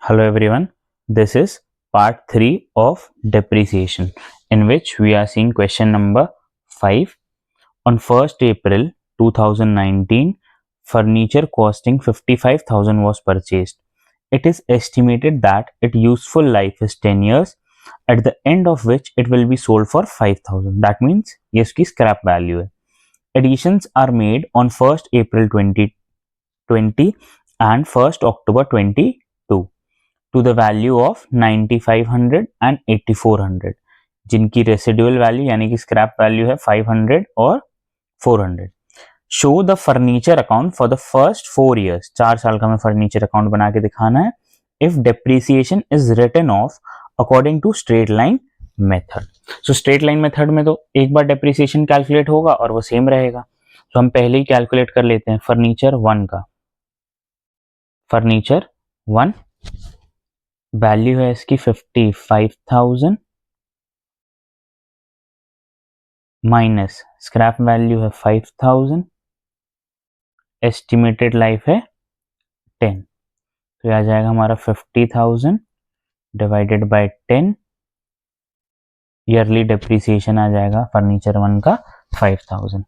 Hello everyone, this is part 3 of depreciation in which we are seeing question number 5. On 1st April 2019, furniture costing 55,000 was purchased. It is estimated that its useful life is 10 years, at the end of which it will be sold for 5,000. That means ये इसकी scrap value है. Additions are made on 1st April 2020 and 1st October 22 to the value of 9500 and 8400, जिनकी residual value यानी कि scrap value है 500 और 400. Show the furniture account for the first 4 years. 4 साल का हमें फर्नीचर अकाउंट बना के दिखाना है. If depreciation is written off according to straight line method. So straight line method में तो एक बार डेप्रिसिएशन कैलकुलेट होगा और वो सेम रहेगा. तो हम पहले ही कैलकुलेट कर लेते हैं फर्नीचर 1 का. फर्नीचर 1 वैल्यू है इसकी 55,000 माइनस स्क्रैप वैल्यू है 5,000, एस्टिमेटेड लाइफ है 10. तो आ जाएगा हमारा 50,000 डिवाइडेड बाय 10. ईयरली डेप्रिसिएशन आ जाएगा फर्नीचर 1 का 5,000.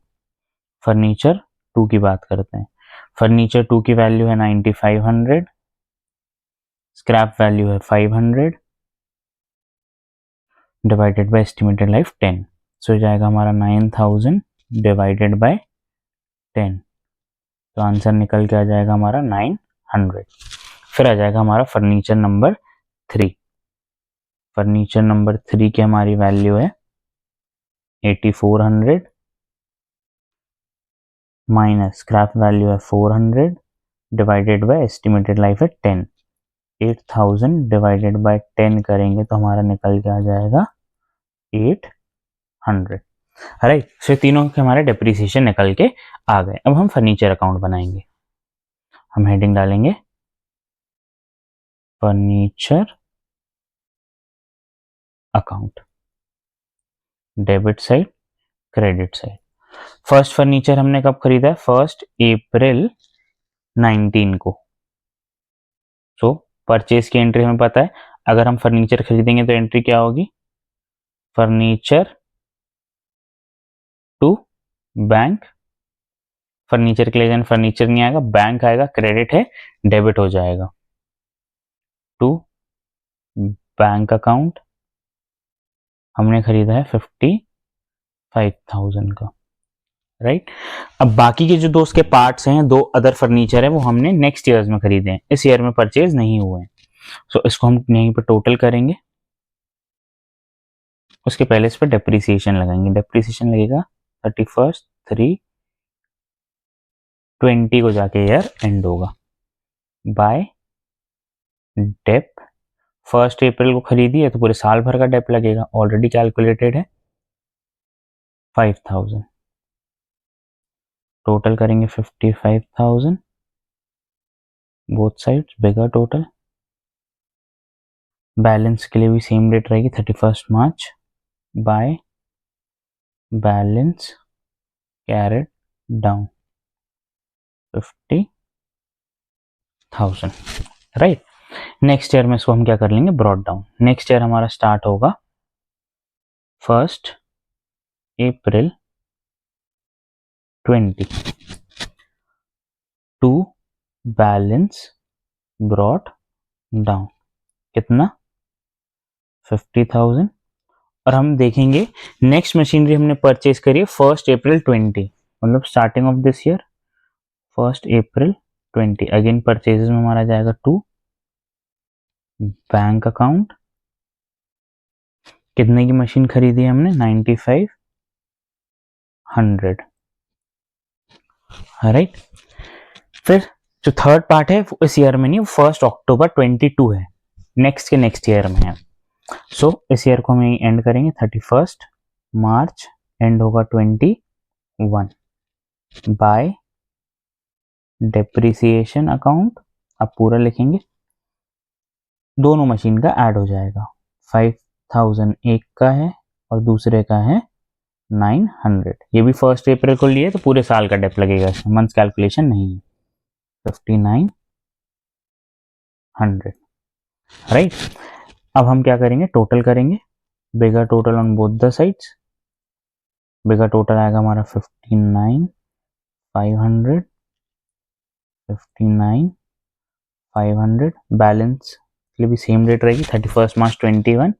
फर्नीचर 2 की बात करते हैं. फर्नीचर 2 की वैल्यू है 9500, स्क्रैप वैल्यू है 500 डिवाइडेड बाय एस्टिमेटेड लाइफ 10. सो जाएगा हमारा 9000 डिवाइडेड बाय 10. तो आंसर निकल के आ जाएगा हमारा 900. फिर आ जाएगा हमारा फर्नीचर नंबर 3. फर्नीचर नंबर 3 की हमारी वैल्यू है 8400 माइनस स्क्रैप वैल्यू है 400 डिवाइडेड बाय एस्टिमेटेड लाइफ है 10. 8000 डिवाइडेड बाय 10 करेंगे तो हमारा निकल के आ जाएगा 800. राइट. सो तीनों के हमारे डेप्रिसिएशन निकल के आ गए. अब हम फर्नीचर अकाउंट बनाएंगे. हम हेडिंग डालेंगे furniture account, debit side credit side. First furniture हमने कब खरीदा है? 1 अप्रैल 19 को. सो परचेज की एंट्री हमें पता है. अगर हम फर्नीचर खरीदेंगे तो एंट्री क्या होगी? Furniture to bank. फर्नीचर के लिए फर्नीचर नहीं आएगा, बैंक आएगा. क्रेडिट है, डेबिट हो जाएगा टू बैंक अकाउंट. हमने खरीदा है 55,000 का. राइट. अब बाकी के जो दोस्त के पार्ट्स हैं, 2 अदर फर्नीचर है, वो हमने नेक्स्ट ईयर्स में खरीदे हैं, इस ईयर में परचेज नहीं हुए हैं. सो इसको हम यहीं पर टोटल करेंगे. उसके पहले इस पर डेप्रिसिएशन लगाएंगे. डेप्रिसिएशन लगेगा 31/3/20 को जाके ईयर एंड होगा. बाय डेप 1 अप्रैल को खरीदी है तो पूरे साल भर का डेप लगेगा. ऑलरेडी कैलकुलेटेड है 5,000. टोटल करेंगे 55,000 both sides, bigger total. Balance के लिए भी सेम रेट रहेगी 31 March by balance carried down 50,000. Right. Next year में इसको हम क्या कर लेंगे? Brought down. नेक्स्ट ईयर हमारा स्टार्ट होगा 1 April 20 to balance brought down. कितना? 50,000. और हम देखेंगे नेक्स्ट मशीनरी हमने परचेज करी है 1 अप्रैल 20, मतलब starting of this year 1 April 20. Again purchases में हमारा जाएगा टू बैंक अकाउंट. कितने की मशीन खरीदी है हमने? 9500. राइट. फिर जो थर्ड पार्ट है वो इस ईयर में नहीं, 1 अक्टूबर 22 है, नेक्स्ट के नेक्स्ट ईयर में है. सो इस ईयर को हम यही एंड करेंगे 31 मार्च, एंड होगा 21 बाय डेप्रिसिएशन अकाउंट. अब पूरा लिखेंगे, दोनों मशीन का ऐड हो जाएगा. 5,000 एक का है और दूसरे का है 900. ये भी 1 अप्रैल को लिए तो पूरे साल का डेप लगेगा, इसमें मंथ कैलकुलेशन नहीं है. 5900. राइट। अब हम क्या करेंगे, टोटल करेंगे, bigger total on both the sides. Bigger total आएगा हमारा 59,500, 59,500। बैलेंस के लिए भी सेम डेट रहेगी 31 मार्च 2021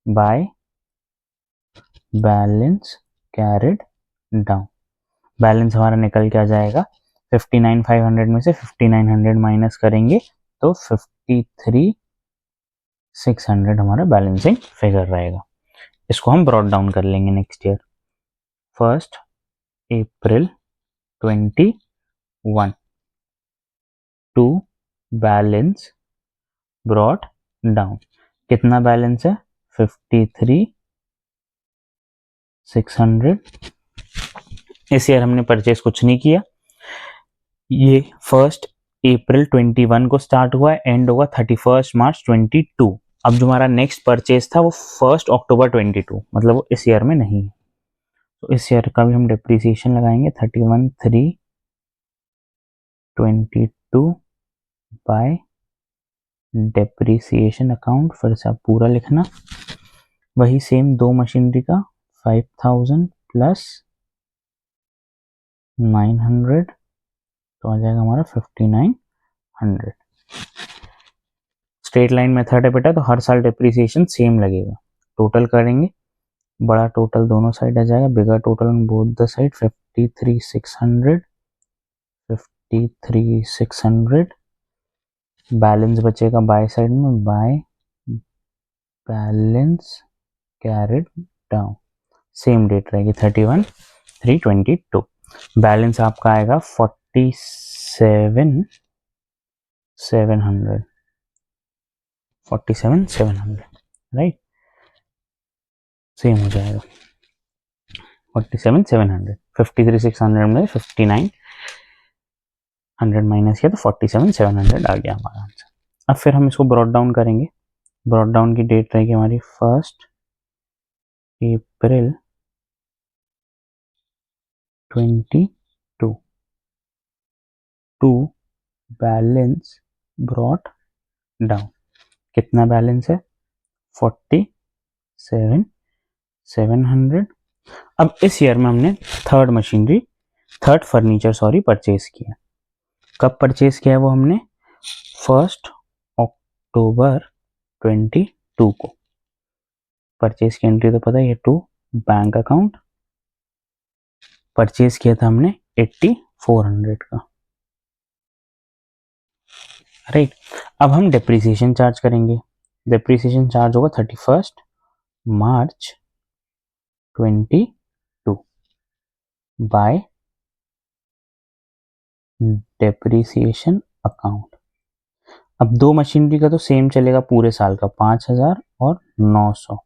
bye balance carried down. Balance हमारा निकल के आ जाएगा 59,500 में से 5900 माइनस करेंगे तो 53,600 हमारा बैलेंसिंग फिगर रहेगा। इसको हम ब्रॉड डाउन कर लेंगे next year. 1 April 21 to balance brought down. कितना बैलेंस है, 53,600। इस ईयर हमने परचेज कुछ नहीं किया, ये 1 अप्रैल 21 को स्टार्ट हुआ है, एंड होगा 31 मार्च 22। अब जो हमारा नेक्स्ट परचेज था वो 1 अक्टूबर 22, मतलब वो इस ईयर में नहीं है। तो इस ईयर का भी हम डिप्रिसिएशन लगाएंगे 31/3/22 बाय डेप्रिसिएशन अकाउंट। फिर से आप पूरा लिखना, वही सेम दो मशीनरी का 5,000 प्लस 900 तो आ जाएगा हमारा 5,900। स्ट्रेट लाइन मेथड है बेटा, तो हर साल डेप्रिसिएशन सेम लगेगा। टोटल करेंगे, बड़ा टोटल दोनों साइड आ जाएगा, bigger total on both the side 53,600, 53,600। Balance बचेगा बाय साइड में, by balance carried down. Same date रहेगी 31/3/22। बैलेंस आपका आएगा 47,700, 47,700 राइट। सेम हो जाएगा 47,700, 53,600 में 5,900 माइनस किया तो 47,700 आ गया हमारा आंसर। अब फिर हम इसको ब्रॉड डाउन करेंगे। ब्रॉड डाउन की डेट रहेगी हमारी 1 April 22 to balance brought down. कितना बैलेंस है, 47,700। अब इस ईयर में हमने थर्ड फर्नीचर परचेज किया। कब परचेज किया है वो हमने, 1 अक्टूबर 22 को। परचेज की एंट्री तो पता है, टू बैंक अकाउंट। परचेज किया था हमने 8,400 का, राइट। अब हम डेप्रिसिएशन चार्ज करेंगे। डेप्रिसिएशन चार्ज होगा 31 मार्च 22 बाय डेप्रिसिएशन अकाउंट। अब दो मशीनरी का तो सेम चलेगा पूरे साल का, 5,000 और 900।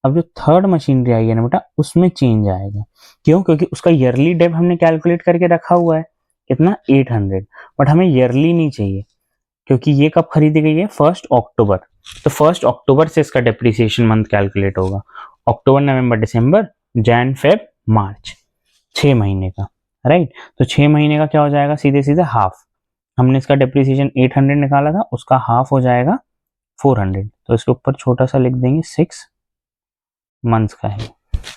अब जो थर्ड मशीनरी आई है ना बेटा, उसमें चेंज आएगा। क्यों, क्योंकि उसका ईयरली डेप हमने कैलकुलेट करके रखा हुआ है, कितना 800, बट हमें ईयरली नहीं चाहिए, क्योंकि ये कब खरीदी गई है, 1 अक्टूबर। तो 1 अक्टूबर से इसका डेप्रिसिएशन मंथ कैलकुलेट होगा। अक्टूबर, नवंबर, दिसंबर, जैन, फेब, मार्च, 6 महीने का, राइट। तो 6 महीने का क्या हो जाएगा, सीधे सीधे हाफ। हमने इसका डेप्रिसिएशन 800 निकाला था, उसका हाफ हो जाएगा 400। तो इसके ऊपर छोटा सा लिख देंगे 6 मंथ्स का है,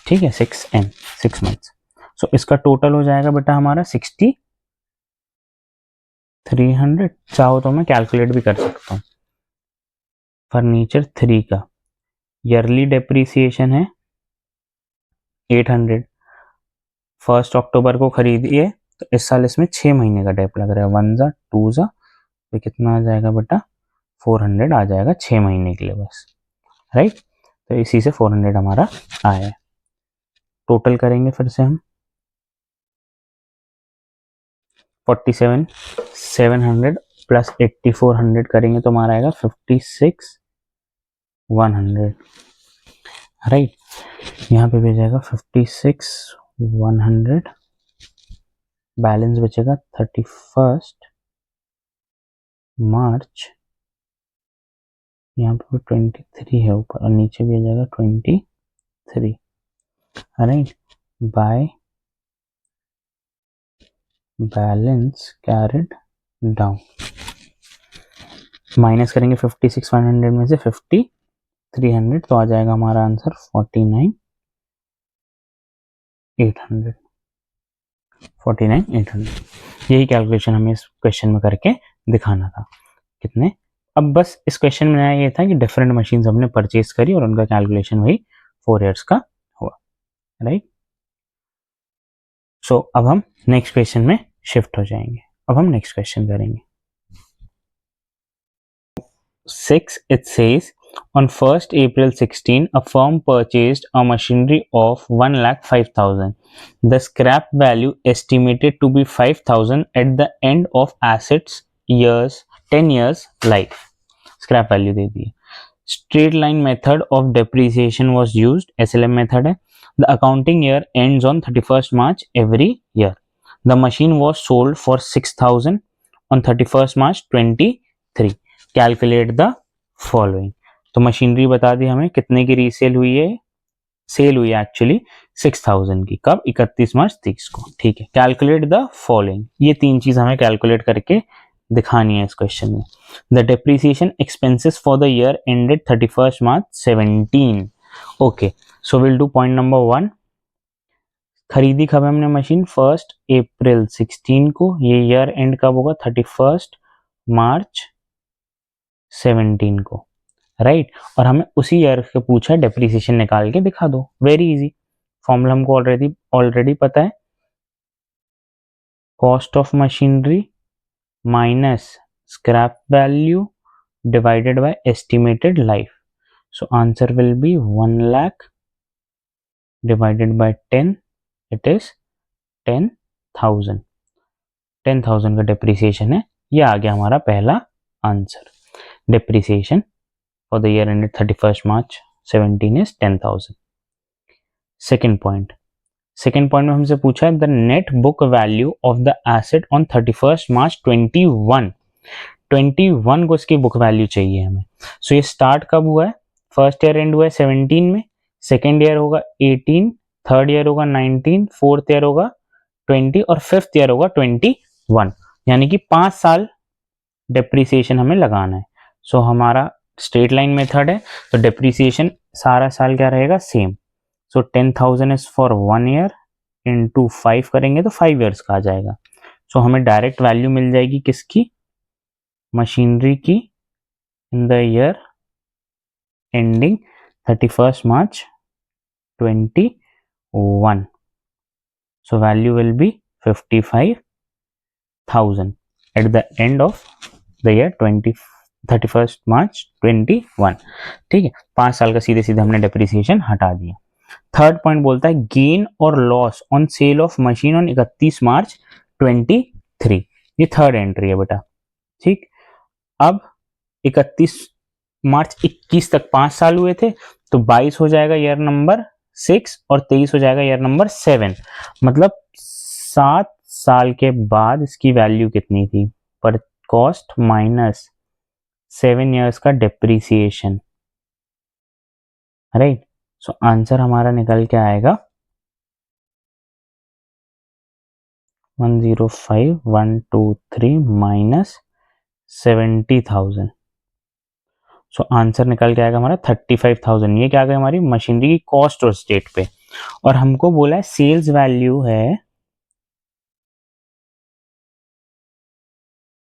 ठीक है, 6 मंथ्स। सो इसका टोटल हो जाएगा बेटा हमारा 6,300। चाहो तो मैं कैलकुलेट भी कर सकता हूँ। फर्नीचर 3 का ईयरली डेप्रिसिएशन है 800, 1 अक्टूबर को खरीदिए, तो इस साल इसमें 6 महीने का डेप लग रहा है, 1 जा 2 जा, तो कितना आ जाएगा बेटा, 400 आ जाएगा 6 महीने के लिए बस, राइट। तो इसी से 400 हमारा आया है। टोटल करेंगे फिर से हम, 47,700 प्लस 8,400 करेंगे तो हमारा आएगा 56,100, राइट। यहाँ पे भी जाएगा 56,100। बैलेंस बचेगा 31 मार्च, यहाँ पे 23 है ऊपर, और नीचे भी आ जाएगा 23, right, bye balance carried down. Minus करेंगे 56,100 में से 50,300, तो आ जाएगा हमारा आंसर 49,800। 49,800 यही कैलकुलेशन हमें इस क्वेश्चन में करके दिखाना था। कितने, अब बस इस क्वेश्चन में नया ये था कि डिफरेंट मशीन्स हमने परचेज करी और उनका कैलकुलेशन वही 4 ईयर्स का हुआ, राइट। सो अब हम नेक्स्ट क्वेश्चन में शिफ्ट हो जाएंगे। अब हम नेक्स्ट क्वेश्चन करेंगे। 6 it says on 1st April 16 a firm purchased a machinery of 1,05,000. The scrap value estimated to be 5,000 at the end of assets years 10 years life. Scrap value दे दी है। Straight line method of depreciation was used, SLM method है। The accounting year ends on 31st March every year. The machine was sold for 6,000 on 31st March 23. Calculate the following. तो machinery बता दी हमें कितने की resale हुई है, cell हुई है एक्चुअली 6,000 की, कब 31 मार्च 30 को, ठीक है। कैलकुलेट द फॉलोइंग, ये तीन चीज हमें कैलकुलेट करके दिखानी है इस क्वेश्चन में। The depreciation expenses for the year ended 31st March 17। Okay, so will do point number 1। खरीदी कब हमने मशीन, 1 अप्रैल 16 को, ये ईयर एंड कब होगा, 31 मार्च 17 को, राइट। और हमें उसी ईयर से पूछा डेप्रिसिएशन निकाल के दिखा दो, वेरी इजी। फॉर्मूला हमको ऑलरेडी पता है, cost of machinery minus scrap value divided by estimated life. So answer will be 1 lakh divided by 10, it is 10,000। 10,000 का depreciation है, ये आ गया हमारा पहला answer. Depreciation for the year ended 31st March 17 is 10,000। Second point में हमसे पूछा है the net book value of the asset on 31st March 21 को इसकी बुक वैल्यू चाहिए हमें। सो ये स्टार्ट कब हुआ है, फर्स्ट ईयर एंड हुआ है 17 में, सेकेंड ईयर होगा 18, थर्ड ईयर होगा 19, फोर्थ ईयर होगा 20 और फिफ्थ ईयर होगा 21, यानी कि 5 साल डेप्रिसिएशन हमें लगाना है। सो हमारा स्ट्रेट लाइन मेथड है, तो डेप्रिसिएशन सारा साल क्या रहेगा, same. So 10,000 is for 1 year, into 5 करेंगे तो 5 ईयर्स का आ जाएगा। सो हमें डायरेक्ट वैल्यू मिल जाएगी किसकी, मशीनरी की, in the year ending 31st March 21। So value will be 55,000 at the end of the year 31st March 21, ठीक है। 5 साल का सीधे सीधे हमने डेप्रिसिएशन हटा दिया। थर्ड पॉइंट बोलता है गेन और loss on sale of machine on 31 मार्च 23, ये थर्ड एंट्री है बेटा, ठीक। अब 31 मार्च 21 तक 5 साल हुए थे, तो 22 हो जाएगा ईयर नंबर 6 और 23 हो जाएगा ईयर नंबर 7, मतलब 7 साल के बाद इसकी वैल्यू कितनी थी, पर कॉस्ट माइनस 7 ईयर्स का डेप्रिसिएशन, राइट। सो आंसर हमारा निकल के आएगा 105,123 माइनस 70,000। सो आंसर निकल के आएगा हमारा 35,000। ये क्या आ गया, हमारी मशीनरी की कॉस्ट और स्टेट पे, और हमको बोला है सेल्स वैल्यू है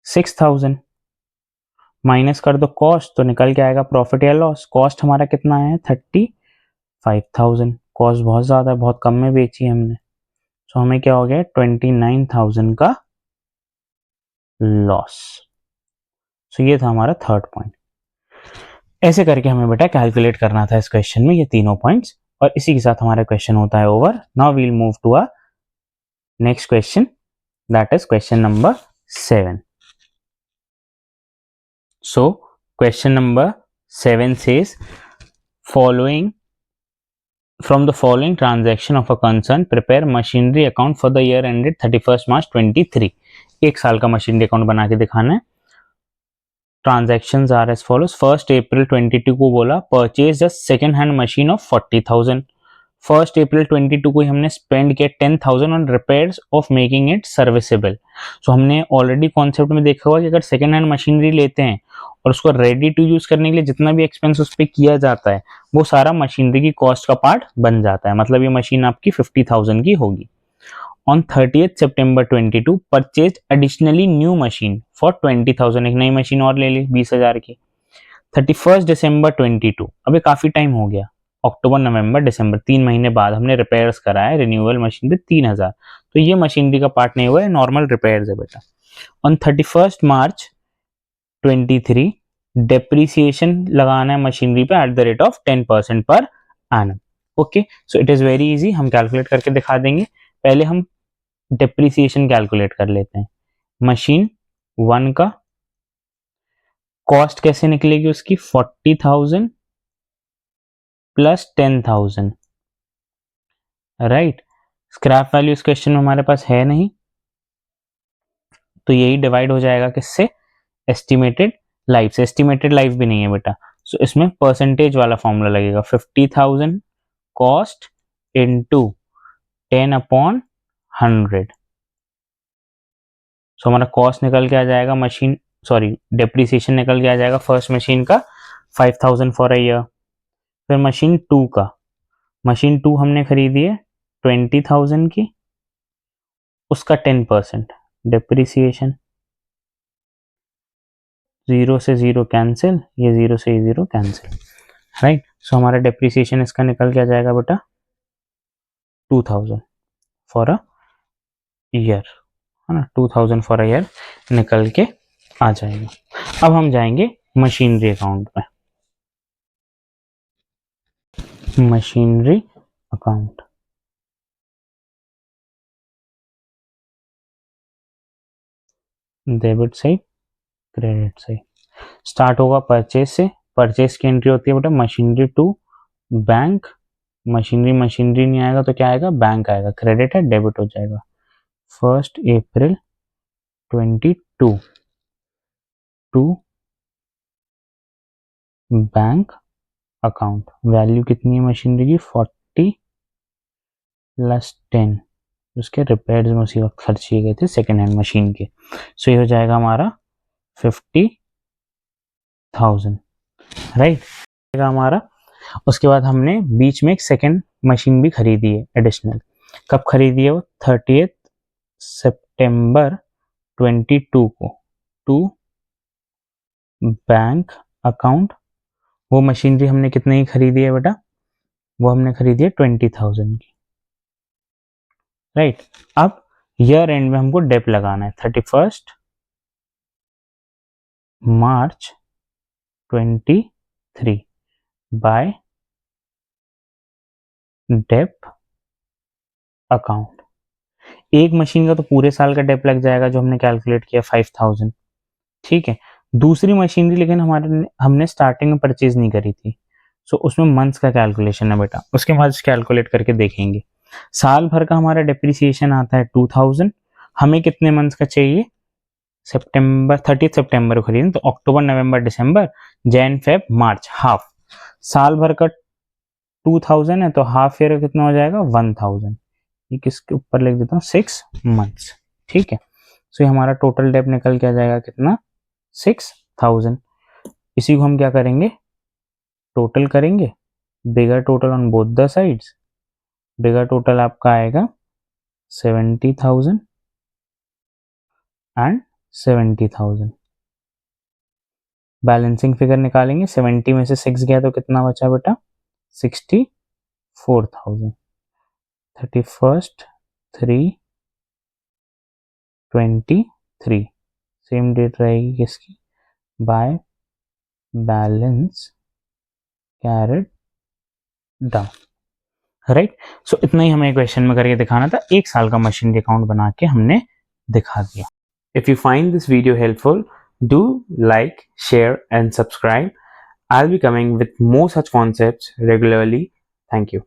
6,000, माइनस कर दो कॉस्ट तो निकल के आएगा प्रॉफिट या लॉस। कॉस्ट हमारा कितना है 35,000, कॉस्ट बहुत ज्यादा है, बहुत कम में बेची है हमने। सो हमें क्या हो गया 29,000 का लॉस। सो ये था हमारा थर्ड पॉइंट। ऐसे करके हमें बेटा कैलकुलेट करना था इस क्वेश्चन में ये तीनों पॉइंट्स, और इसी के साथ हमारा क्वेश्चन होता है over. Now we will move to a next question, that is question number 7। So question number 7 says following from the following transaction of a concern prepare machinery account for the year ended 31st March 23। एक साल का machinery account बना के दिखाना है। Transactions are as follows. 1 April 22 को बोला purchase the second hand machine of 40,000। 1 April 22 को ही हमने स्पेंड किया 10,000 on repairs of making it serviceable. So हमने ऑलरेडी कॉन्सेप्ट में देखा हुआ कि अगर सेकेंड हैंड मशीनरी लेते हैं और उसको रेडी टू यूज करने के लिए जितना भी एक्सपेंस उस पर किया जाता है वो सारा मशीनरी की कॉस्ट का पार्ट बन जाता है, मतलब ये मशीन आपकी 50,000 की होगी। On 30th September 22 purchased additionally new machine for 20,000, एक नई मशीन और ले ली 20,000 की। 31st December 22, अबे काफी टाइम हो गया, अक्टूबर नवंबर दिसंबर 3 महीने बाद हमने रिपेयर्स कराया रिन्यूअल मशीन पे 3,000, तो ये मशीनरी का पार्ट नहीं हुआ है, नॉर्मल रिपेयर्स है बेटा। ऑन 31st March 23 डेप्रिसिएशन लगाना है मशीनरी पे at the rate of 10% per annum. Okay, so it is very easy, हम कैलकुलेट करके दिखा देंगे। पहले हम डेप्रिसिएशन कैलकुलेट कर लेते हैं। मशीन 1 का कॉस्ट कैसे निकलेगी उसकी, 40,000 प्लस 10,000, राइट। स्क्रैप वैल्यू इस क्वेश्चन में हमारे पास है नहीं, तो यही डिवाइड हो जाएगा किससे, एस्टिमेटेड लाइफ से। एस्टिमेटेड लाइफ भी नहीं है बेटा, सो इसमें परसेंटेज वाला फॉर्मूला लगेगा, 50,000 कॉस्ट इनटू 10/100। सो हमारा कॉस्ट निकल के आ जाएगा मशीन, सॉरी डेप्रिसिएशन निकल के आ जाएगा फर्स्ट मशीन का 5,000 फॉर अ ईयर। फिर मशीन 2 का, मशीन 2 हमने खरीदी है 20,000 की, उसका 10% डेप्रिसिएशन, 0 से 0 कैंसिल, ये 0 से 0 कैंसिल, राइट। सो हमारा डेप्रिसिएशन इसका निकल के आ जाएगा बेटा 2,000 फॉर अ ईयर, है ना, 2,000 फॉर अ ईयर निकल के आ जाएगा। अब हम जाएंगे मशीनरी अकाउंट में, machinery account, debit side credit side. Start होगा परचेज से, परचेज की एंट्री होती है बेटा मशीनरी टू बैंक, मशीनरी नहीं आएगा तो क्या आएगा, बैंक आएगा, क्रेडिट है डेबिट हो जाएगा। 1 April 22 to bank account, value कितनी है मशीनरी की, 40 प्लस 10, उसके रिपेयर्स में उसी वक्त खर्च किए गए थे सेकेंड हैंड मशीन के। सो ये हो जाएगा हमारा 50,000, राइट हमारा। उसके बाद हमने बीच में एक सेकेंड मशीन भी खरीदी है एडिशनल, कब खरीदी है वो, 30th सितंबर 22 को टू बैंक अकाउंट। वो मशीनरी हमने कितने की खरीदी है बेटा, वो हमने खरीदी है 20,000 की, राइट। अब ईयर एंड में हमको डेप लगाना है 31st मार्च 23 बाय डेप अकाउंट। एक मशीन का तो पूरे साल का डेप लग जाएगा जो हमने कैलकुलेट किया 5,000, ठीक है। दूसरी मशीनरी लेकिन हमने स्टार्टिंग में परचेज नहीं करी थी, सो उसमें मंथ्स का कैलकुलेशन है बेटा, उसके बाद कैलकुलेट करके देखेंगे। साल भर का हमारा डेप्रिसिएशन आता है 2,000, हमें कितने मंथ्स का चाहिए, सितंबर 30 सितंबर को खरीदें तो अक्टूबर नवंबर दिसंबर जैन फेब मार्च, हाफ साल भर का 2,000 है तो हाफ ईयर का कितना हो जाएगा 1,000, ये किसके ऊपर लिख देता हूँ 6 मंथ्स, ठीक है। सो ये हमारा टोटल डेप निकल के आ जाएगा कितना 6,000। इसी को हम क्या करेंगे, टोटल करेंगे, bigger total on both the sides, bigger total आपका आएगा 70,000 एंड 70,000। बैलेंसिंग फिगर निकालेंगे, 70 में से 6 गया तो कितना बचा बेटा 64,000। 31st 3/23 सेम डेट रहेगी किसकी, by balance carried down, right. So इतना ही हमें क्वेश्चन में करके दिखाना था, एक साल का मशीनरी अकाउंट बना के हमने दिखा दिया। If you find this video helpful, do like, share and subscribe. I'll be coming with more such concepts regularly. Thank you.